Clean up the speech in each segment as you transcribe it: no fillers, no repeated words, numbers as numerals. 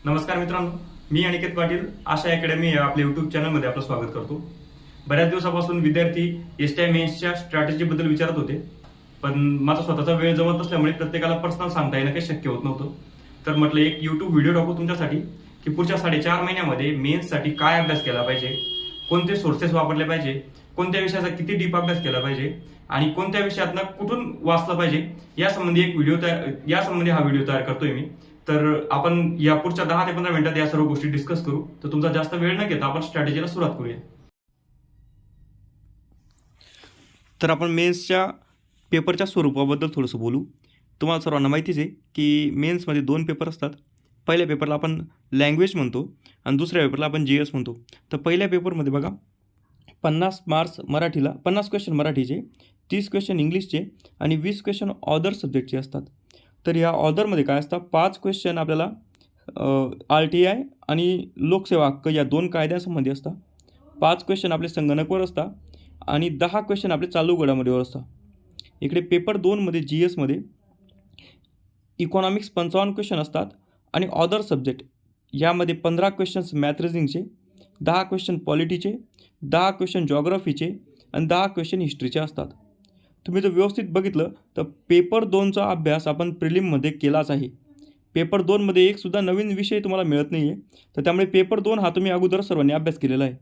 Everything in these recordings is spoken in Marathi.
नमस्कार मित्रांनो, मी अनिकेत पाटील आशा अकॅडमी या आपल्या युट्यूब चॅनलमध्ये आपलं स्वागत करतो. बऱ्याच दिवसापासून विद्यार्थी एसटीआय मेन्सच्या स्ट्रॅटेजीबद्दल विचारत होते, पण माझा स्वतःचा वेळ जमत नसल्यामुळे प्रत्येकाला पर्सनल सांगता येणं काही शक्य होत नव्हतं. तर म्हटलं एक युट्यूब व्हिडिओ टाकू तुमच्यासाठी की पुढच्या 4.5 महिन्यामध्ये मेन्ससाठी काय अभ्यास केला पाहिजे, कोणते सोर्सेस वापरले पाहिजे, कोणत्या विषयाचा किती डीप अभ्यास केला पाहिजे आणि कोणत्या विषयातनं कुठून वाचलं पाहिजे यासंबंधी हा व्हिडिओ तयार करतोय मी. तर आपण या पुढच्या 10 ते 15 मिनिटात या सर्व गोष्टी डिस्कस करू. तर तुमचा जास्त वेळ न घेता आपण स्ट्रॅटेजीला सुरुवात करूया. तर आपण मेन्सच्या पेपरच्या स्वरूपाबद्दल थोडंसं बोलू. तुम्हाला सर्वांना माहितीच आहे की मेन्समध्ये 2 पेपर असतात. पहिल्या पेपरला आपण लँग्वेज म्हणतो आणि दुसऱ्या पेपरला आपण GS म्हणतो. तर पहिल्या पेपरमध्ये बघा 50 मार्क्स मराठीला, 50 क्वेश्चन मराठीचे, 30 क्वेश्चन इंग्लिशचे आणि 20 क्वेश्चन ऑदर सब्जेक्टचे असतात. तर या ऑदरमध्ये काय असतं, 5 क्वेश्चन आपल्याला RTI आणि लोकसेवा हक्क या 2 कायद्यांसंबंधी असतात. 5 क्वेश्चन आपले संगणकवर असतात आणि 10 क्वेश्चन आपले चालू घडामोडीवर असतात. इकडे पेपर 2मध्ये GSमध्ये इकॉनॉमिक्स 55 क्वेश्चन असतात आणि ऑदर सब्जेक्ट यामध्ये 15 क्वेश्चन्स मॅथ रिझनिंगचे, 10 क्वेश्चन पॉलिटीचे, 10 क्वेश्चन जॉग्रफीचे आणि 10 क्वेश्चन हिस्ट्रीचे असतात. तुम्ही जर व्यवस्थित बघितलं तर पेपर 2चा अभ्यास आपण प्रिलिममध्ये केलाच आहे. पेपर 2मध्ये एकसुद्धा नवीन विषय तुम्हाला मिळत नाही आहे. तर त्यामुळे पेपर 2 हा तुम्ही अगोदर सर्वांनी अभ्यास केलेला आहे.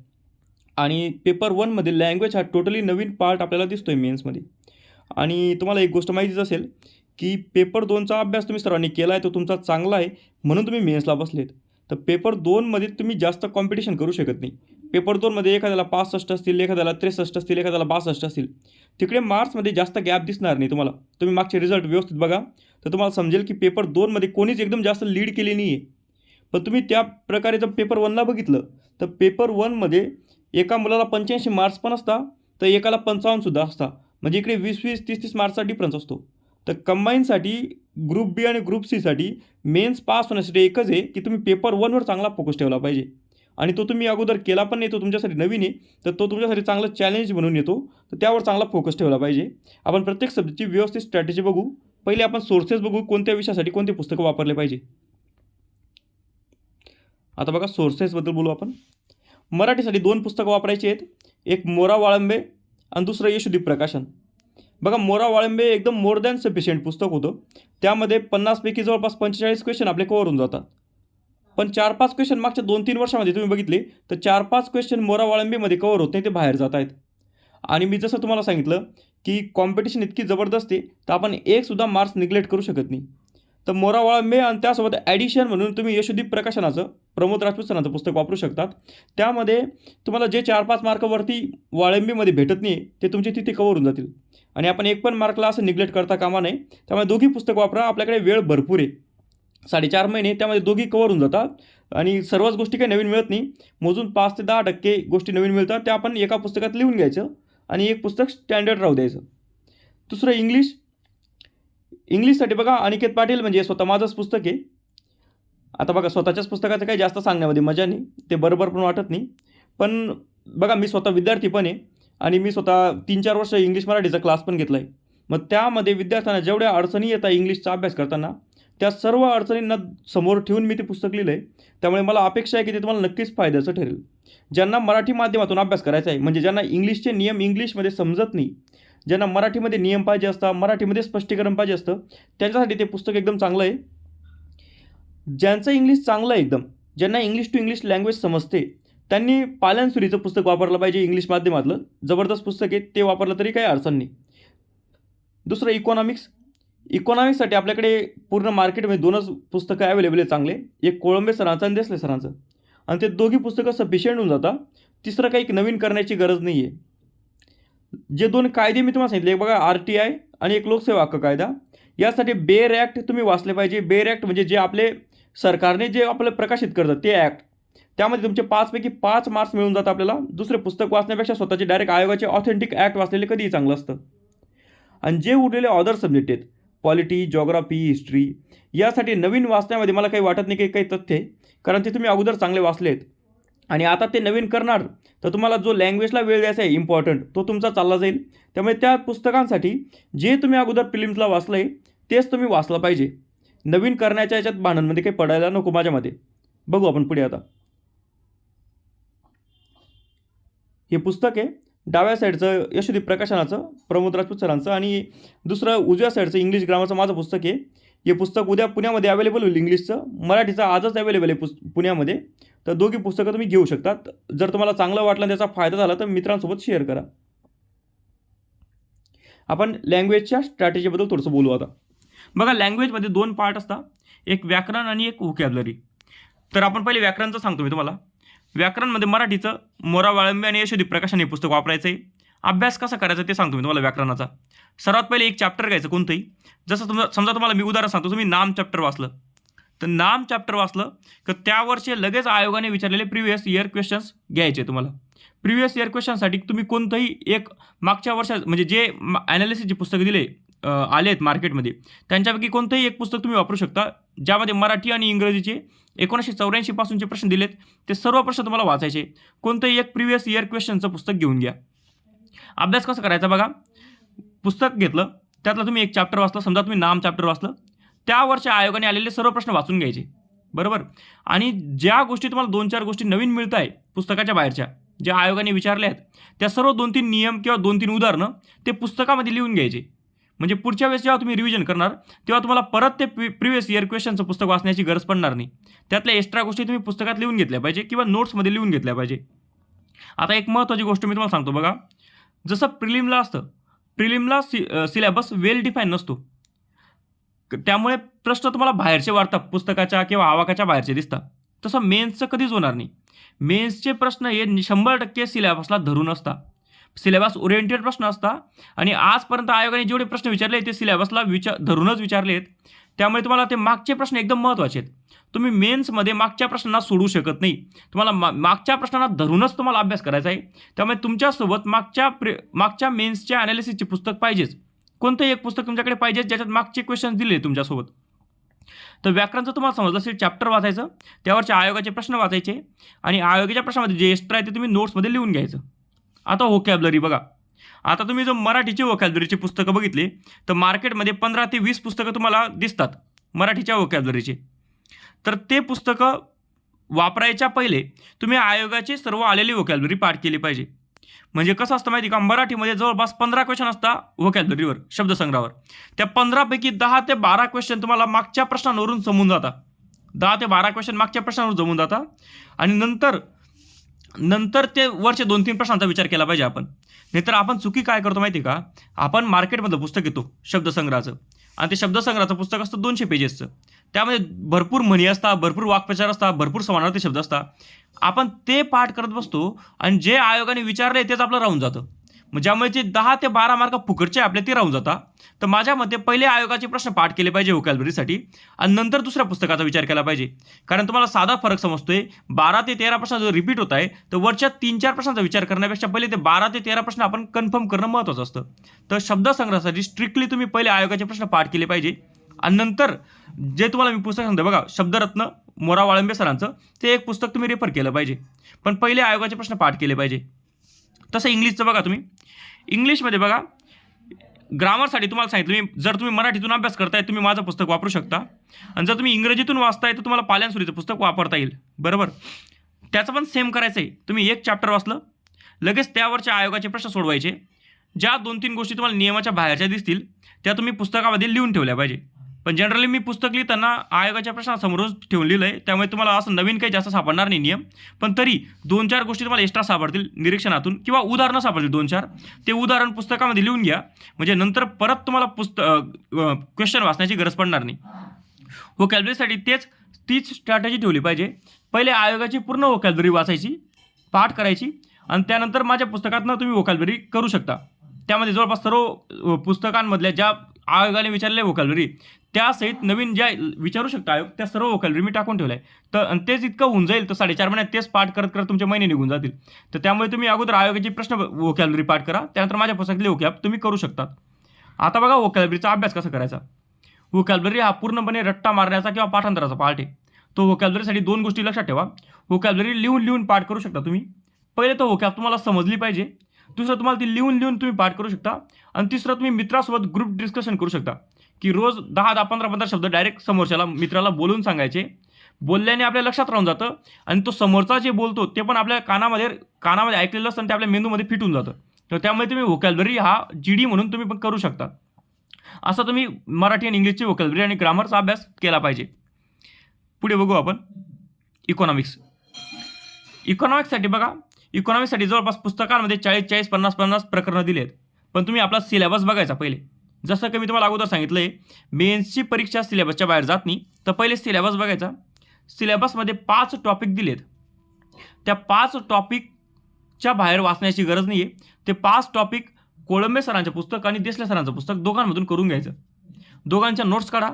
आणि पेपर 1मध्ये लँग्वेज हा टोटली नवीन पार्ट आपल्याला दिसतो आहे मेन्समध्ये. आणि तुम्हाला एक गोष्ट माहितीच असेल की पेपर 2चा अभ्यास तुम्ही सर्वांनी केला आहे, तो तुमचा चांगला आहे म्हणून तुम्ही मेन्सला बसलेत. तर पेपर 2मध्ये तुम्ही जास्त कॉम्पिटिशन करू शकत नाही. पेपर 2मध्ये एखाद्याला 65 असतील, एखाद्याला 63 असतील, एखाद्याला 62 असतील. तिकडे मार्क्समध्ये जास्त गॅप दिसणार नाही तुम्हाला. तुम्ही मागचे रिझल्ट व्यवस्थित बघा तर तुम्हाला समजेल की पेपर 2मध्ये कोणीच एकदम जास्त लीड केली नाही आहे. पण तुम्ही त्या प्रकारे जर पेपर 1ला बघितलं तर पेपर 1मध्ये एका मुलाला 85 मार्क्स पण असतात, तर एकाला 55सुद्धा असतात. म्हणजे इकडे 20-20, 30-30 मार्क्सचा डिफरन्स असतो. तर कंबाईनसाठी ग्रुप बी आणि ग्रुप सीसाठी मेन्स पास होण्यासाठी एकच आहे की तुम्ही पेपर 1वर चांगला फोकस ठेवला पाहिजे. आणि तो तुम्ही अगोदर केला पण नाही, तो तुमच्यासाठी नवीन आहे, तर तो तुमच्यासाठी चांगला चॅलेंज म्हणून येतो. तर त्यावर चांगला फोकस ठेवला पाहिजे. आपण प्रत्येक सब्जेक्टची व्यवस्थित स्ट्रॅटेजी बघू. पहिले आपण सोर्सेस बघू, कोणत्या विषयासाठी कोणते पुस्तकं वापरले पाहिजे. आता बघा सोर्सेसबद्दल बोलू आपण. मराठीसाठी 2 पुस्तकं वापरायची आहेत. एक मोरा वाळंबे आणि दुसरं यशोदीप प्रकाशन. बघा मोरा वाळंबे एकदम मोर दॅन सफिशियंट पुस्तक होतं. त्यामध्ये 50पैकी जवळपास 45 क्वेश्चन आपले कव्हर होऊन जातात. पण 4-5 क्वेश्चन मागच्या 2-3 वर्षामध्ये तुम्ही बघितले तर 4-5 क्वेश्चन मोरा वाळंबीमध्ये कव्हर होत नाही, ते बाहेर जात आहेत. आणि मी जसं तुम्हाला सांगितलं की कॉम्पिटिशन इतकी जबरदस्त आहे तर आपण एकसुद्धा मार्क्स निग्लेक्ट करू शकत नाही. तर मोरा वाळंबे आणि त्यासोबत ॲडिशन म्हणून तुम्ही यशोदीप प्रकाशनाचं, प्रमोद राजपूत सरांचं पुस्तक वापरू शकतात. त्यामध्ये तुम्हाला जे 4-5 मार्कावरती वाळंबीमध्ये भेटत नाही ते तुमचे तिथे कव्हर होऊन जातील. आणि आपण एक पण मार्कला असं निग्लेक्ट करता कामा नये. त्यामुळे दोघी पुस्तक वापरा. आपल्याकडे वेळ भरपूर आहे, 4.5 महिने, त्यामध्ये दोघी कव्हर होऊन जातात. आणि सर्वच गोष्टी काही नवीन मिळत नाही. मोजून 5 ते 10% गोष्टी नवीन मिळतात, त्या आपण एका पुस्तकात लिहून घ्यायचं आणि एक पुस्तक स्टँडर्ड राहू द्यायचं. दुसरं इंग्लिशसाठी बघा अनिकेत पाटील, म्हणजे स्वतः माझंच पुस्तक आहे. आता बघा स्वतःच्याच पुस्तकाचं काही जास्त सांगण्यामध्ये मजा नाही, ते बरोबर पण वाटत नाही. पण बघा मी स्वतः विद्यार्थी पण आहे आणि मी स्वतः 3-4 वर्ष इंग्लिश मराठीचा क्लास पण घेतला आहे. मग त्यामध्ये विद्यार्थ्यांना जेवढ्या अडचणी येतात इंग्लिशचा अभ्यास करताना, त्या सर्व अडचणींना समोर ठेवून मी ते पुस्तक लिहिलं आहे. त्यामुळे मला अपेक्षा आहे की ते तुम्हाला नक्कीच फायद्याचं ठरेल. ज्यांना मराठी माध्यमातून अभ्यास करायचा आहे, म्हणजे ज्यांना इंग्लिशचे नियम इंग्लिशमध्ये समजत नाही, ज्यांना मराठीमध्ये नियम पाहिजे असतात, मराठीमध्ये स्पष्टीकरण पाहिजे असतं, त्यांच्यासाठी ते पुस्तक एकदम चांगलं आहे. ज्यांचं इंग्लिश चांगलं आहे एकदम, ज्यांना इंग्लिश टू इंग्लिश लँग्वेज समजते, त्यांनी पालनसुरीचं पुस्तक वापरलं पाहिजे. इंग्लिश माध्यमातलं जबरदस्त पुस्तक आहे, ते वापरलं तरी काही अडचण नाही. दुसरं इकॉनॉमिक्ससाठी आपल्याकडे पूर्ण मार्केटमध्ये 2च पुस्तकं अवेलेबल आहे चांगले. एक कोळंबे सरांचं आणि देसले सरांचं, आणि ते दोघी पुस्तकं सफिशियंट होऊन जातात. तिसरं काही नवीन करण्याची गरज नाही आहे. जे 2 कायदे मी तुम्हाला सांगितले, बघा RTI आणि एक लोकसेवा हक्क कायदा, यासाठी बेअर ॲक्ट तुम्ही वाचले पाहिजे. बेअर ॲक्ट म्हणजे जे आपले सरकारने जे आपलं प्रकाशित करतं ते ॲक्ट, त्यामध्ये तुमचे 5पैकी 5 मार्क्स मिळून जातात आपल्याला. दुसरे पुस्तक वाचण्यापेक्षा स्वतःचे डायरेक्ट आयोगाचे ऑथेंटिक ॲक्ट वाचलेले कधीही चांगलं असतं. आणि जे उरलेले ऑदर सब्जेक्ट आहेत, पॉलिटी, जॉग्राफी, हिस्ट्री, यासाठी नवीन वाचण्यामध्ये मला काही वाटत नाही की काही तथ्य आहे, कारण ते तुम्ही अगोदर चांगले वाचले आहेत. आणि आता ते नवीन करणार तर तुम्हाला जो लँग्वेजला वेळ द्यायचा आहे इम्पॉर्टंट, तो तुमचा चालला जाईल. त्यामुळे त्या पुस्तकांसाठी जे तुम्ही अगोदर प्रिलिम्सला वाचलं आहे तेच तुम्ही वाचलं पाहिजे. नवीन करण्याच्या याच्यात भांडणमध्ये काही पडायला नको माझ्या मते. बघू आपण पुढे आता. हे पुस्तक आहे डाव्या साईडचं यशोदीप प्रकाशनाचं, प्रमोद राजपूत सरांचं, आणि दुसरं उजव्या साईडचं इंग्लिश ग्रामरचं माझं पुस्तक आहे. हे पुस्तक उद्या पुण्यामध्ये अवेलेबल होईल इंग्लिशचं. मराठीचं आजच अवेलेबल आहे पुण्यामध्ये. तर दोघी पुस्तकं तुम्ही घेऊ शकतात. जर तुम्हाला चांगलं वाटलं आणि त्याचा फायदा झाला तर मित्रांसोबत शेअर करा. आपण लँग्वेजच्या स्ट्रॅटेजीबद्दल थोडंसं बोलू आता. बघा, लँग्वेजमध्ये 2 पार्ट असतात, एक व्याकरण आणि एक व्होकॅब्युलरी. तर आपण पहिले व्याकरणचं सांगतो मी तुम्हाला. व्याकरणमध्ये मराठीचं मोरा वाळंबे आणि यशोदीप प्रकाशन हे पुस्तक वापरायचं आहे. अभ्यास कसा करायचा ते सांगतो मी तुम्हाला व्याकरणाचा. सर्वात पहिले एक चॅप्टर घ्यायचं कोणतंही. जसं समजा तुम्हाला मी उदाहरण सांगतो, तुम्ही नाम चॅप्टर वाचलं, तर नाम चॅप्टर वाचलं तर त्यावरचे लगेच आयोगाने विचारलेले प्रिव्हियस इयर क्वेश्चन्स घ्यायचे तुम्हाला. प्रिव्हियस इयर क्वेश्चनसाठी तुम्ही कोणतंही एक मागच्या वर्षात म्हणजे जे ॲनालिसिसचे पुस्तकं दिले आले आहेत मार्केटमध्ये, त्यांच्यापैकी कोणतंही एक पुस्तक तुम्ही वापरू शकता, ज्यामध्ये मराठी आणि इंग्रजीचे 1984 पासूनचे प्रश्न दिलेत ते सर्व प्रश्न तुम्हाला वाचायचे. कोणतंही एक प्रिव्हियस इयर क्वेश्चनचं पुस्तक घेऊन घ्या. अभ्यास कसा करायचा बघा, पुस्तक घेतलं, त्यातलं तुम्ही एक चॅप्टर वाचलं, समजा तुम्ही नाम चॅप्टर वाचलं, त्यावरच्या आयोगाने आलेले सर्व प्रश्न वाचून घ्यायचे, बरोबर. आणि ज्या गोष्टी तुम्हाला 2-4 गोष्टी नवीन मिळत आहे पुस्तकाच्या बाहेरच्या, ज्या आयोगाने विचारल्या आहेत, त्या सर्व 2-3 नियम किंवा 2-3 उदाहरणं ते पुस्तकामध्ये लिहून घ्यायचे. म्हणजे पुढच्या वेळेस जेव्हा तुम्ही रिव्हिजन करणार तेव्हा तुम्हाला परत ते प्रिव्हियस इयर क्वेश्चनचं पुस्तक वाचण्याची गरज पडणार नाही. त्यातल्या एक्स्ट्रा गोष्टी तुम्ही पुस्तकात लिहून घेतल्या पाहिजे किंवा नोट्समध्ये लिहून घेतल्या पाहिजे. आता एक महत्त्वाची गोष्ट मी तुम्हाला सांगतो बघा, जसं प्रिलिमला असतं, प्रिलिमला सिलेबस वेल डिफाईन नसतो, त्यामुळे प्रश्न तुम्हाला बाहेरचे वाटतात, पुस्तकाच्या किंवा आवाकाच्या बाहेरचे दिसतात. तसं मेन्सचं कधीच होणार नाही. मेन्सचे प्रश्न हे 100% सिलेबसला धरून असतात, सिलेबस ओरिएंटेड प्रश्न असतात. आणि आजपर्यंत आयोगाने जेवढे प्रश्न विचारले ते सिलेबसला धरूनच विचारले आहेत. त्यामुळे तुम्हाला ते मागचे प्रश्न एकदम महत्त्वाचे आहेत. तुम्ही मेन्समध्ये मागच्या प्रश्नांना सोडू शकत नाही. तुम्हाला मागच्या प्रश्नांना धरूनच तुम्हाला अभ्यास करायचा आहे. त्यामुळे तुमच्यासोबत मागच्या मेन्सच्या ॲनालिसिसचे पुस्तक पाहिजेच. कोणतंही एक पुस्तक तुमच्याकडे पाहिजेच ज्याच्यात मागचे क्वेश्चन दिले तुमच्यासोबत. तर व्याकरणचं तुम्हाला समजलं असेल, चॅप्टर वाचायचं, त्यावरचे आयोगाचे प्रश्न वाचायचे, आणि आयोगाच्या प्रश्नामध्ये जे एक्स्ट्रा आहे ते तुम्ही नोट्समध्ये लिहून घ्यायचं. आता व्होकॅब्युलरी बघा. आता तुम्ही जर मराठीचे व्होकॅब्युलरीची पुस्तकं बघितली तर मार्केटमध्ये 15 ते 20 पुस्तकं तुम्हाला दिसतात मराठीच्या व्होकॅब्युलरीचे. तर ते पुस्तकं वापरायच्या पहिले तुम्ही आयोगाचे सर्व आलेली व्होकॅब्युलरी पाठ केली पाहिजे. म्हणजे कसं असतं माहिती का, मराठीमध्ये जवळपास 15 क्वेश्चन असतात व्होकॅब्युलरीवर, शब्दसंग्रहावर. त्या 15पैकी 10 ते 12 क्वेश्चन तुम्हाला मागच्या प्रश्नांवरून जमून जातात. 10 ते 12 क्वेश्चन मागच्या प्रश्नावर जमून जातात. आणि नंतर ते वरचे 2-3 प्रश्नांचा विचार केला पाहिजे आपण. नाहीतर आपण चुकी काय करतो माहिती का, आपण मार्केटमधलं पुस्तक घेतो शब्दसंग्रहाचं, आणि ते शब्दसंग्रहाचं पुस्तक असतं 200 पेजेसचं. त्यामध्ये भरपूर म्हणी असतात, भरपूर वाक्प्रचार असतात, भरपूर समानार्थी शब्द असतात. आपण ते पाठ करत बसतो आणि जे आयोगाने विचारले तेच आपलं राहून जातं. मग ज्यामुळे जे 10 ते 12 मार्क फुकटचे आपले ते राहून जातात. तर माझ्या मते पहिले आयोगाचे प्रश्न पाठ केले पाहिजे व्होकॅब्युलरीसाठी, आणि नंतर दुसऱ्या पुस्तकाचा विचार केला पाहिजे. कारण तुम्हाला साधा फरक समजतोय, 12 ते 13 प्रश्न जर रिपीट होत आहे तर वरच्या 3-4 प्रश्नांचा विचार करण्यापेक्षा पहिले ते 12 ते 13 प्रश्न आपण कन्फर्म करणं महत्त्वाचं असतं. तर शब्दसंग्रहासाठी स्ट्रिक्टली तुम्ही पहिले आयोगाचे प्रश्न पाठ केले पाहिजे, आणि नंतर जे तुम्हाला मी पुस्तक सांगतो बघा, शब्दरत्न मोरा वाळंबे सरांचं, ते एक पुस्तक तुम्ही रेफर केलं पाहिजे. पण पहिले आयोगाचे प्रश्न पाठ केले पाहिजे. तसं इंग्लिशचं बघा, तुम्ही इंग्लिशमध्ये बघा, ग्रामरसाठी तुम्हाला सांगितलं मी, जर तुम्ही मराठीतून अभ्यास करताय तुम्ही माझं पुस्तक वापरू शकता, आणि जर तुम्ही इंग्रजीतून वाचताय तर तुम्हाला पाल्यांसुरीचं पुस्तक वापरता येईल, बरोबर. त्याचं पण सेम करायचं आहे. तुम्ही एक चॅप्टर वाचलं, लगेच त्यावरच्या आयोगाचे प्रश्न सोडवायचे. ज्या 2-3 गोष्टी तुम्हाला नियमाच्या बाहेरच्या दिसतील त्या तुम्ही पुस्तकामध्ये लिहून ठेवल्या पाहिजे. पण जनरली मी पुस्तक लिहिताना आयोगाच्या प्रश्नासमोरच ठेवून लिहिलं आहे, त्यामुळे तुम्हाला असं नवीन काही जास्त सापडणार नाही नियम. पण तरी 2-4 गोष्टी तुम्हाला एक्स्ट्रा सापडतील निरीक्षणातून, किंवा उदाहरणं सापडतील 2-4, ते उदाहरण पुस्तकामध्ये लिहून घ्या. म्हणजे नंतर परत तुम्हाला क्वेश्चन वाचण्याची गरज पडणार नाही. व्होकॅब्युलरीसाठी तीच स्ट्रॅटेजी ठेवली पाहिजे. पहिले आयोगाची पूर्ण व्होकॅब्युलरी वाचायची, पाठ करायची, आणि त्यानंतर माझ्या पुस्तकातनं तुम्ही व्होकॅब्युलरी करू शकता. त्यामध्ये जवळपास सर्व पुस्तकांमधल्या ज्या आयोगाने विचारले व्होकॅब्युलरी त्यासहित नवीन ज्या विचारू शकता आयोग, त्या सर्व व्होकॅब्युलरी मी टाकून ठेवलं आहे. तर आणि तेच इतकं होऊन जाईल तर 4.5 महिन्यात तेच पाठ करत करत तुमचे महिने निघून जातील. तर त्यामुळे तुम्ही अगोदर आयोगाचे प्रश्न व्होकॅब्युलरी पाठ करा, त्यानंतर माझ्या पुस्तकातले व्होकॅब तुम्ही करू शकतात. आता बघा व्होकॅब्युलरीचा अभ्यास कसा करायचा. व्होकॅब्युलरी हा पूर्णपणे रट्टा मारण्याचा किंवा पाठांतराचा पार्ट आहे. तो व्होकॅब्युलरीसाठी 2 गोष्टी लक्षात ठेवा. व्होकॅब्युलरी लिहून पाठ करू शकता तुम्ही. पहिले तो व्होकॅब तुम्हाला समजली पाहिजे. दुसरं तुम्हाला ती लिहून तुम्ही पाठ करू शकता. आणि तिसरं तुम्ही मित्रासोबत ग्रुप डिस्कशन करू शकता, की रोज 10-15 शब्द डायरेक्ट समोरच्याला मित्राला बोलून सांगायचे. बोलल्याने आपल्या लक्षात राहून जातं आणि तो समोरचा जे बोलतो ते पण आपल्या कानामध्ये ऐकलेलं असतं आणि ते आपल्या मेंदूमध्ये फिट होऊन जातं. तर त्यामुळे तुम्ही व्होकॅब्युलरी हा GD म्हणून तुम्ही पण करू शकता. असं तुम्ही मराठी आणि इंग्लिशची व्होकॅब्युलरी आणि ग्रामरचा अभ्यास केला पाहिजे. पुढे बघू आपण इकॉनॉमिक्स. इकॉनॉमिक्ससाठी बघा, इकॉनॉमिक्ससाठी जवळपास पुस्तकांमध्ये 40-40, 50-50 प्रकरणं दिली आहेत. पण तुम्ही आपला सिलेबस बघायचा पहिले. जसं की मी तुम्हाला अगोदर सांगितलं आहे, मेन्सची परीक्षा सिलेबसच्या बाहेर जात नाही. तर पहिले सिलेबस बघायचा. सिलेबसमध्ये 5 टॉपिक दिलेत. त्या 5 टॉपिकच्या बाहेर वाचण्याची गरज नाही आहे. ते 5 टॉपिक कोळंबे सरांचं पुस्तक आणि देसले सरांचं पुस्तक दोघांमधून करून घ्यायचं. दोघांच्या नोट्स काढा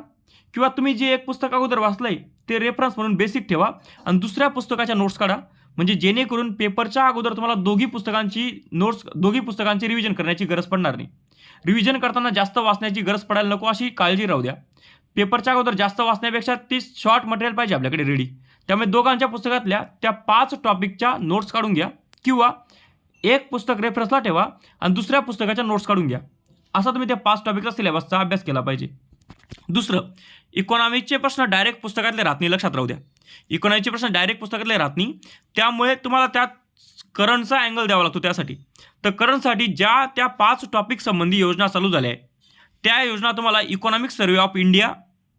किंवा तुम्ही जे एक पुस्तक अगोदर वाचलंय ते रेफरन्स म्हणून बेसिक ठेवा आणि दुसऱ्या पुस्तकाच्या नोट्स काढा. म्हणजे जेणेकरून पेपरच्या अगोदर तुम्हाला दोघी पुस्तकांची रिव्हिजन करण्याची गरज पडणार नाही. रिव्हिजन करताना जास्त वाचण्याची गरज पडायला नको अशी काळजी राहू द्या. पेपरच्या अगोदर जास्त वाचण्यापेक्षा ती शॉर्ट मटेरियल पाहिजे आपल्याकडे रेडी. त्यामुळे दोघांच्या पुस्तकातल्या त्या 5 टॉपिकच्या नोट्स काढून घ्या किंवा एक पुस्तक रेफरन्सला ठेवा आणि दुसऱ्या पुस्तकाच्या नोट्स काढून घ्या. असा तुम्ही त्या 5 टॉपिकचा सिलेबसचा अभ्यास केला पाहिजे. दुसरं, इकॉनॉमिक्सचे प्रश्न डायरेक्ट पुस्तकातले राहत नाही, लक्षात राहू द्या. इकॉनॉमिक्सचे प्रश्न डायरेक्ट पुस्तकातले राहत नाही. त्यामुळे तुम्हाला त्यात करंटचा अँगल द्यावा लागतो त्यासाठी. तर करंटसाठी ज्या त्या 5 टॉपिक संबंधी योजना चालू झाल्या आहे त्या योजना तुम्हाला इकॉनॉमिक सर्व्हे ऑफ इंडिया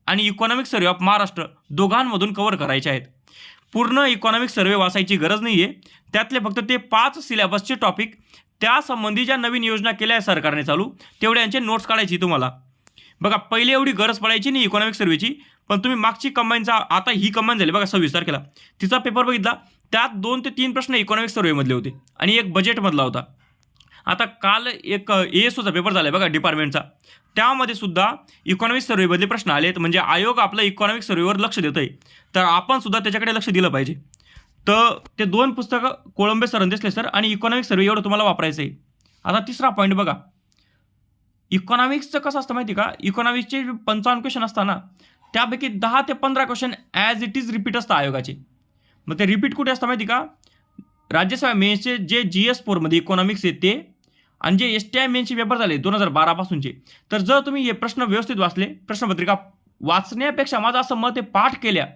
आणि इकॉनॉमिक सर्व्हे ऑफ महाराष्ट्र दोघांमधून कव्हर करायचे आहेत. पूर्ण इकॉनॉमिक सर्व्हे वाचायची गरज नाही आहे. त्यातले फक्त ते 5 सिलेबसचे टॉपिक त्यासंबंधी ज्या नवीन योजना केल्या आहे सरकारने चालू तेवढ्यांचे नोट्स काढायची तुम्हाला. बघा, पहिले एवढी गरज पडायची नाही इकॉनॉमिक सर्व्हेची. पण तुम्ही मागची कंबाईनचा, आता ही कंबाईन झाली बघा 26 तारखेला, तिचा पेपर बघितला. त्यात 2 ते 3 प्रश्न इकॉनॉमिक सर्व्हेमधले होते आणि एक बजेटमधला होता. आता काल एक ASOचा पेपर झाला आहे बघा डिपार्टमेंटचा, त्यामध्ये सुद्धा इकॉनॉमिक सर्व्हेमधले प्रश्न आलेत. म्हणजे आयोग आपलं इकॉनॉमिक सर्व्हेवर लक्ष देत आहे, तर आपण सुद्धा त्याच्याकडे लक्ष दिलं पाहिजे. तर ते 2 पुस्तकं कोळंबे सर आणि देसले सर आणि इकॉनॉमिक सर्व्हे एवढं तुम्हाला वापरायचं आहे. आता तिसरा पॉईंट बघा, इकॉनॉमिक्सचं कसं असतं माहिती का, इकॉनॉमिक्सचे 55 क्वेश्चन असताना त्यापैकी 10 ते 15 question as it is repeat असतं आयोगाचे. मग ते रिपीट कुठे असतं माहिती का, राज्यसेवा मेन्सचे जे GS4मध्ये इकॉनॉमिक्स आहे ते आणि जे STI मेन्सचे पेपर झाले 2012 पासूनचे. तर जर तुम्ही हे प्रश्न व्यवस्थित वाचले, प्रश्नपत्रिका वाचण्यापेक्षा माझं असं मत आहे पाठ केल्या,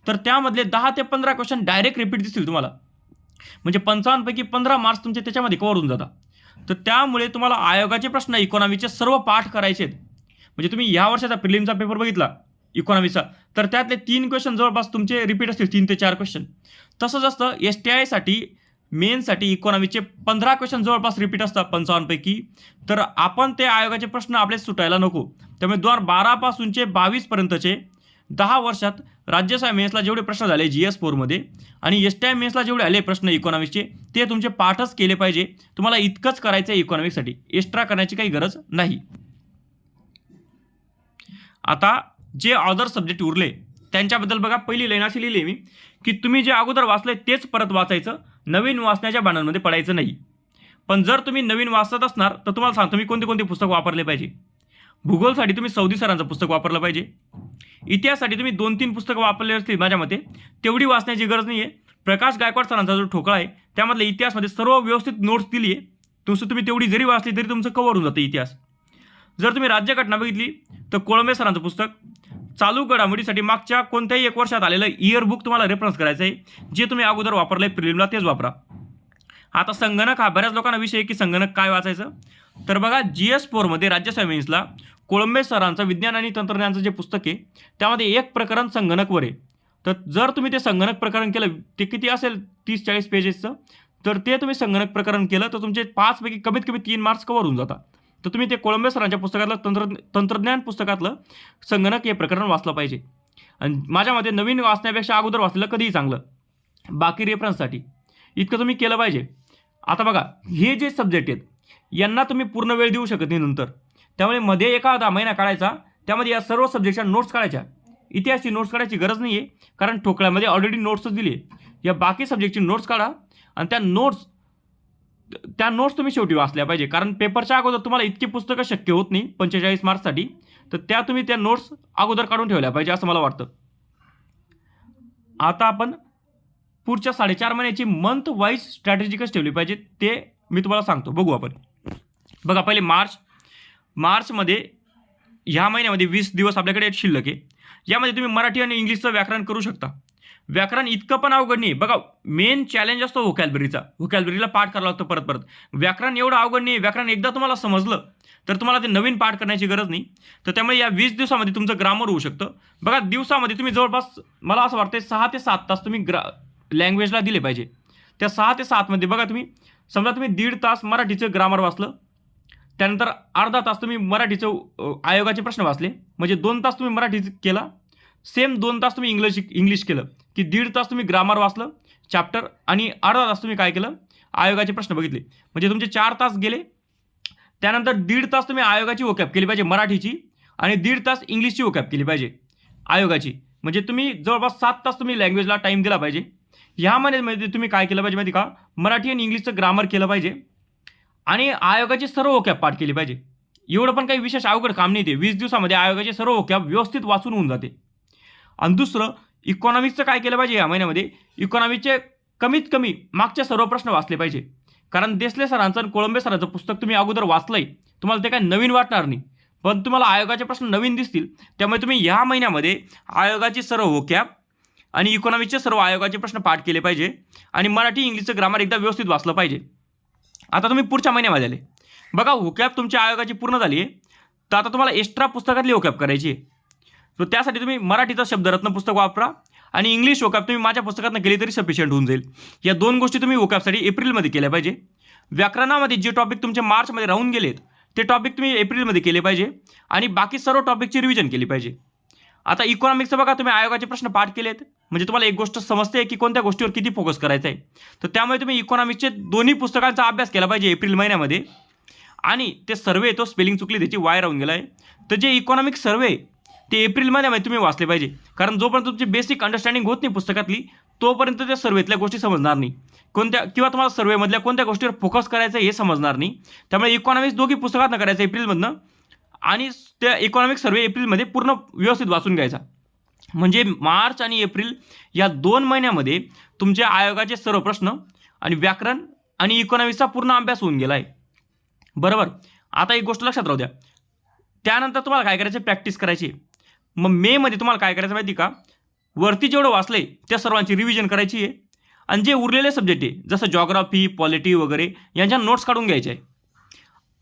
तर त्यामधले 10 ते 15 क्वेश्चन डायरेक्ट रिपीट दिसतील तुम्हाला. म्हणजे 55 पैकी 15 मार्क्स तुमचे त्याच्यामध्ये कव्हर होऊन जातात. तर त्यामुळे तुम्हाला आयोगाचे प्रश्न इकॉनॉमिक्सचे सर्व पाठ करायचे आहेत. म्हणजे तुम्ही ह्या वर्षाचा प्रिलिमचा पेपर बघितला इकॉनॉमिक्सचा, तर त्यातले 3 क्वेश्चन जवळपास तुमचे रिपीट असतील, 3 ते 4 क्वेश्चन. तसंच असतं STIसाठी मेन्ससाठी इकॉनॉमिक्सचे 15 क्वेश्चन जवळपास रिपीट असतात 55 पैकी. तर आपण ते आयोगाचे प्रश्न आपले सुटायला नको. त्यामुळे 2012 पासूनचे 22 पर्यंतचे 10 वर्षात राज्यसेवा मेन्सला जेवढे प्रश्न झाले GS4मध्ये आणि STI मेन्सला जेवढे आले प्रश्न इकॉनॉमिक्सचे ते तुमचे पाठच केले पाहिजे. तुम्हाला इतकंच करायचं आहे इकॉनॉमिक्ससाठी, एक्स्ट्रा करण्याची काही गरज नाही. आता जे अदर सब्जेक्ट उरले त्यांच्याबद्दल बघा, पहिली लाईन अशी लिहिली मी की तुम्ही जे अगोदर वाचले तेच परत वाचायचं, नवीन वाचण्याच्या भांडणांमध्ये पडायचं नाही. पण जर तुम्ही नवीन वाचत असणार तर तुम्हाला सांगतो मी कोणते कोणते पुस्तक वापरले पाहिजे. भूगोलसाठी तुम्ही सौदी सरांचं पुस्तक वापरलं पाहिजे. इतिहाससाठी तुम्ही 2-3 पुस्तकं वापरले असतील माझ्या मते, तेवढी वाचण्याची गरज नाही आहे. प्रकाश गायकवाड सरांचा जो ठोकळा आहे त्यामधल्या इतिहासमध्ये सर्व व्यवस्थित नोट्स दिली आहे. तुम्ही तेवढी जरी वाचली तरी तुमचं कव्हर होऊन जातं इतिहास. जर तुम्ही राज्यघटना बघितली तर कोळंबे सरांचं पुस्तक, चालू घडामोडीसाठी मागच्या कोणत्याही 1 वर्षात आलेलं इयर बुक तुम्हाला रेफरन्स करायचं आहे. जे तुम्ही अगोदर वापरलं आहे प्रिलिमला तेच वापरा. आता संगणक हा बऱ्याच लोकांना विषय आहे की संगणक काय वाचायचं. तर बघा, GS4मध्ये राज्यसेवा मेन्सला कोळंबे सरांचं विज्ञान आणि तंत्रज्ञानचं जे पुस्तक आहे त्यामध्ये एक प्रकरण संगणकवर आहे. तर जर तुम्ही ते संगणक प्रकरण केलं, ते किती असेल 30-40 पेजेसचं, तर ते तुम्ही संगणक प्रकरण केलं तर तुमचे 5 पैकी कमीत कमी 3 मार्क्स कव्हर होऊन जातात. तर तुम्ही ते कोळंबे सरांच्या पुस्तकातलं तंत्रज्ञान पुस्तकातलं संगणक हे प्रकरण वाचलं पाहिजे. आणि माझ्या मते नवीन वाचण्यापेक्षा अगोदर वाचलेलं कधीही चांगलं. बाकी रेफरन्ससाठी इतकं तुम्ही केलं पाहिजे. आता बघा, हे जे सब्जेक्ट आहेत यांना तुम्ही पूर्ण वेळ देऊ शकत नाही नंतर. त्यामुळे मध्ये एखादा महिना काढायचा, त्यामध्ये या सर्व सब्जेक्टच्या नोट्स काढायच्या. इतिहासची नोट्स काढायची गरज नाही आहे, कारण ठोकळ्यामध्ये ऑलरेडी नोट्सच दिली आहे. या बाकी सब्जेक्टची नोट्स काढा आणि त्या नोट्स तुम्ही शेवटी वाचल्या पाहिजे. कारण पेपरच्या अगोदर तुम्हाला इतकी पुस्तकं शक्य होत नाही 45 मार्क्ससाठी. तर तुम्ही त्या नोट्स अगोदर काढून ठेवल्या पाहिजे असं मला वाटतं. आता आपण पुढच्या 4.5 महिन्याची मंथ वाईज स्ट्रॅटेजी कशी ठेवली पाहिजे ते मी तुम्हाला सांगतो. बघू आपण. बघा, पहिले मार्चमध्ये ह्या महिन्यामध्ये 20 दिवस आपल्याकडे शिल्लक आहे. यामध्ये तुम्ही मराठी आणि इंग्लिशचं व्याकरण करू शकता. व्याकरण इतकं पण अवघड नाही बघा. मेन चॅलेंज असतो व्होकॅब्युलरीचा. व्होकॅब्युलरीला पाठ करावं लागतं परत परत. व्याकरण एवढं अवघड नाही. व्याकरण एकदा तुम्हाला समजलं तर तुम्हाला ते नवीन पाठ करण्याची गरज नाही. तर त्यामुळे या 20 दिवसामध्ये तुमचं ग्रामर होऊ शकतं. बघा दिवसामध्ये तुम्ही जवळपास मला असं वाटतं 6 ते 7 तास तुम्ही लँग्वेजला दिले पाहिजे. त्या 6 ते 7 मध्ये बघा तुम्ही समजा तुम्ही 1.5 तास मराठीचं ग्रामर वाचलं, त्यानंतर अर्धा तास तुम्ही मराठीचं आयोगाचे प्रश्न वाचले, म्हणजे 2 तास तुम्ही मराठीचं केला. सेम 2 तास तुम्ही इंग्लिश केलं की 1.5 तास तुम्ही ग्रामर वाचलं चॅप्टर आणि अर्धा तास तुम्ही काय केलं आयोगाचे प्रश्न बघितले, म्हणजे तुमचे 4 तास गेले. त्यानंतर 1.5 तास तुम्ही आयोगाची वोकॅब केली पाहिजे मराठीची आणि 1.5 तास इंग्लिशची वोकॅब केली पाहिजे आयोगाची. म्हणजे तुम्ही जवळपास 7 तास तुम्ही लँग्वेजला टाईम दिला पाहिजे. ह्या महिन्यामध्ये तुम्ही काय केलं पाहिजे माहिती का, मराठी आणि इंग्लिशचं ग्रामर केलं पाहिजे आणि आयोगाची सर्व वोकॅब पाठ केली पाहिजे. एवढं पण काही विशेष अवघड काम नाही ते. 20 दिवसामध्ये आयोगाचे सर्व वोकॅब व्यवस्थित वाचून होऊन जाते. आणि दुसरं इकॉनॉमिक्सचं काय केलं पाहिजे या महिन्यामध्ये, इकॉनॉमिक्सचे कमीत कमी मागचे सर्व प्रश्न वाचले पाहिजे. कारण देसले सरांचं आणि कोळंबे सरांचं पुस्तक तुम्ही अगोदर वाचलंय, तुम्हाला ते काय नवीन वाटणार नाही, पण तुम्हाला आयोगाचे प्रश्न नवीन दिसतील. त्यामुळे तुम्ही ह्या महिन्यामध्ये आयोगाची सर्व वोकॅब आणि इकॉनॉमिक्सचे सर्व आयोगाचे प्रश्न पाठ केले पाहिजे आणि मराठी इंग्लिशचं ग्रामर एकदा व्यवस्थित वाचलं पाहिजे. आता तुम्ही पुढच्या महिन्यामध्ये आले बघा, वोकॅब तुमच्या आयोगाची पूर्ण झाली आहे, तर आता तुम्हाला एक्स्ट्रा पुस्तकातली वोकॅब करायची आहे. तर त्यासाठी तुम्ही मराठीचं शब्दरत्न पुस्तक वापरा आणि इंग्लिश वोकॅब तुम्ही माझ्या पुस्तकातनं केली तरी सफिशियंट होऊन जाईल. या 2 गोष्टी तुम्ही वोकॅबसाठी एप्रिलमध्ये केल्या पाहिजे. व्याकरणामध्ये जे टॉपिक तुमचे मार्चमध्ये राहून गेलेत ते टॉपिक तुम्ही एप्रिलमध्ये केले पाहिजे आणि बाकी सर्व टॉपिकची रिव्हिजन केली पाहिजे. आता इकॉनॉमिक्सचं बघा, तुम्ही आयोगाचे प्रश्न पाठ केलेत म्हणजे तुम्हाला एक गोष्ट समजते की कोणत्या गोष्टीवर किती फोकस करायचा आहे. तर त्यामुळे तुम्ही इकॉनॉमिक्सचे दोन्ही पुस्तकांचा अभ्यास केला पाहिजे एप्रिल महिन्यामध्ये. आणि ते सर्वे तो स्पेलिंग चुकली त्याची वाय राहून गेला आहे, तर जे इकॉनॉमिक्स सर्वे ते एप्रिल महिन्यामध्ये तुम्ही वाचले पाहिजे. कारण जोपर्यंत तुमची बेसिक अंडरस्टँडिंग होत नाही पुस्तकातली तोपर्यंत त्या सर्वेतल्या गोष्टी समजणार नाही कोणत्या, किंवा तुम्हाला सर्वेमधल्या कोणत्या गोष्टीवर फोकस करायचं हे समजणार नाही. त्यामुळे इकॉनॉमिक्स दोघी पुस्तकातनं करायचं एप्रिलमधनं आणि त्या इकॉनॉमिक्स सर्वे एप्रिलमध्ये पूर्ण व्यवस्थित वाचून घ्यायचा. म्हणजे मार्च आणि एप्रिल या 2 महिन्यामध्ये तुमच्या आयोगाचे सर्व प्रश्न आणि व्याकरण आणि इकॉनॉमिक्सचा पूर्ण अभ्यास होऊन गेला आहे. बरोबर. आता एक गोष्ट लक्षात राहू द्या, त्यानंतर तुम्हाला काय करायचं, प्रॅक्टिस करायची. मग मेमध्ये तुम्हाला काय करायचं माहिती का, वरती जेवढं वाचलं आहे त्या सर्वांची रिव्हिजन करायची आहे आणि जे उरलेले सब्जेक्ट आहे जसं जॉग्राफी पॉलिटी वगैरे यांच्या नोट्स काढून घ्यायच्या आहे.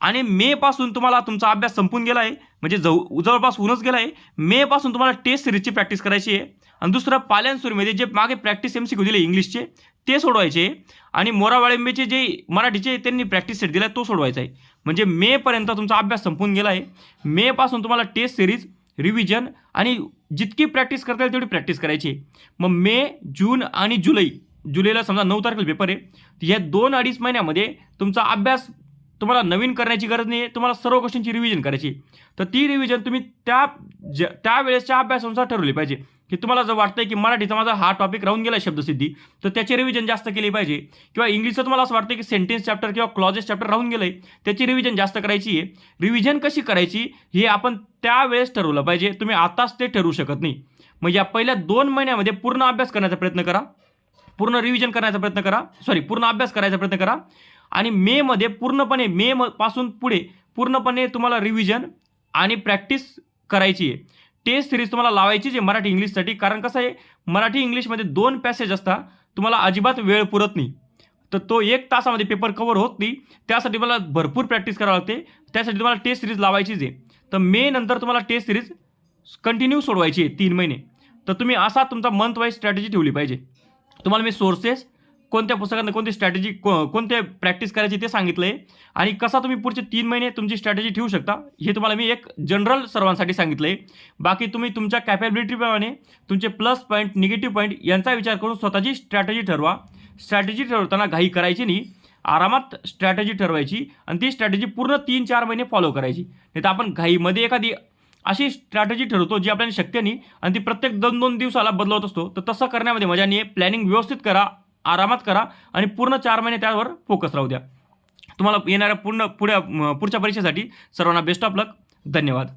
आणि मेपासून तुम्हाला तुमचा अभ्यास संपून गेला आहे, म्हणजे जवळपास होऊनच गेला आहे. मेपासून तुम्हाला टेस्ट सिरीजची प्रॅक्टिस करायची आहे आणि दुसरं पाल्यांसुरीमध्ये जे मागे प्रॅक्टिस MCQ दिले इंग्लिशचे ते सोडवायचे आणि मोरावाळिंबेचे जे मराठीचे त्यांनी प्रॅक्टिस सेट दिला तो सोडवायचा आहे. म्हणजे मेपर्यंत तुमचा अभ्यास संपून गेला आहे. मेपासून तुम्हाला टेस्ट सिरीज रिव्हिजन आणि जितकी प्रॅक्टिस करता येईल तेवढी प्रॅक्टिस करायची आहे. मग मे जून आणि जुलैला समजा 9 तारखेला पेपर आहे, तर या 2-2.5 महिन्यामध्ये तुमचा अभ्यास तुम्हाला नवीन करण्याची गरज नाही आहे, तुम्हाला सर्व गोष्टींची रिव्हिजन करायची. तर ती रिव्हिजन तुम्ही त्या वेळेसच्या अभ्यासानुसार ठरवली पाहिजे की तुम्हाला जर वाटतंय की मराठीचा माझा हा टॉपिक राहून गेला शब्दसिद्धी तर त्याची रिव्हिजन जास्त केली पाहिजे, किंवा इंग्लिशचं तुम्हाला असं वाटतं की सेंटेन्स चॅप्टर किंवा क्लॉजेस चॅप्टर राहून गेलं आहे त्याची रिव्हिजन जास्त करायची आहे. रिव्हिजन कशी करायची हे आपण त्यावेळेस ठरवलं पाहिजे, तुम्ही आताच ते ठरवू शकत नाही. मग या पहिल्या 2 महिन्यामध्ये पूर्ण अभ्यास करण्याचा प्रयत्न करा, पूर्ण रिव्हिजन करण्याचा प्रयत्न करा, पूर्ण अभ्यास करायचा प्रयत्न करा. आणि मेमध्ये पूर्णपणे पासून पुढे पूर्णपणे तुम्हाला रिव्हिजन आणि प्रॅक्टिस करायची आहे. टेस्ट सिरीज तुम्हाला लावायची आहे मराठी इंग्लिशसाठी. कारण कसं आहे, मराठी इंग्लिशमध्ये 2 पॅसेज असतात, तुम्हाला अजिबात वेळ पुरत नाही, तर तो 1 तासामध्ये पेपर कव्हर होत नाही. त्यासाठी मला भरपूर प्रॅक्टिस करावं लागते, त्यासाठी तुम्हाला टेस्ट सिरीज लावायचीच आहे. तर मे नंतर तुम्हाला टेस्ट सिरीज कंटिन्यू सोडवायची आहे 3 महिने. तर तुम्ही असा तुमचा मंथ वाईज स्ट्रॅटेजी ठेवली पाहिजे. तुम्हाला मी सोर्सेस कोणत्या पुस्तकातनं कोणती स्ट्रॅटेजी कोणते प्रॅक्टिस करायची ते सांगितलं आहे आणि कसा तुम्ही पुढचे 3 महिने तुमची स्ट्रॅटेजी ठेवू शकता हे तुम्हाला मी एक जनरल सर्वांसाठी सांगितलं आहे. बाकी तुम्ही तुमच्या कॅपॅबिलिटीप्रमाणे तुमचे प्लस पॉईंट निगेटिव्ह पॉईंट यांचा विचार करून स्वतःची स्ट्रॅटेजी ठरवा. स्ट्रॅटेजी ठरवताना घाई करायची नाही, आरामात स्ट्रॅटेजी ठरवायची आणि ती स्ट्रॅटेजी पूर्ण 3-4 महिने फॉलो करायची. नाही तर आपण घाईमध्ये एखादी अशी स्ट्रॅटेजी ठरवतो जी आपल्याला शक्य नाही आणि ती प्रत्येक 2-2 दिवसाला बदलवत असतो. तर तसं करण्यामध्ये मजा नाही आहे. प्लॅनिंग व्यवस्थित करा, आरामात करा आणि पूर्ण 4 महिने त्यावर फोकस राहू द्या. तुम्हाला येणाऱ्या पुढच्या परीक्षेसाठी सर्वांना बेस्ट ऑफ लक. धन्यवाद.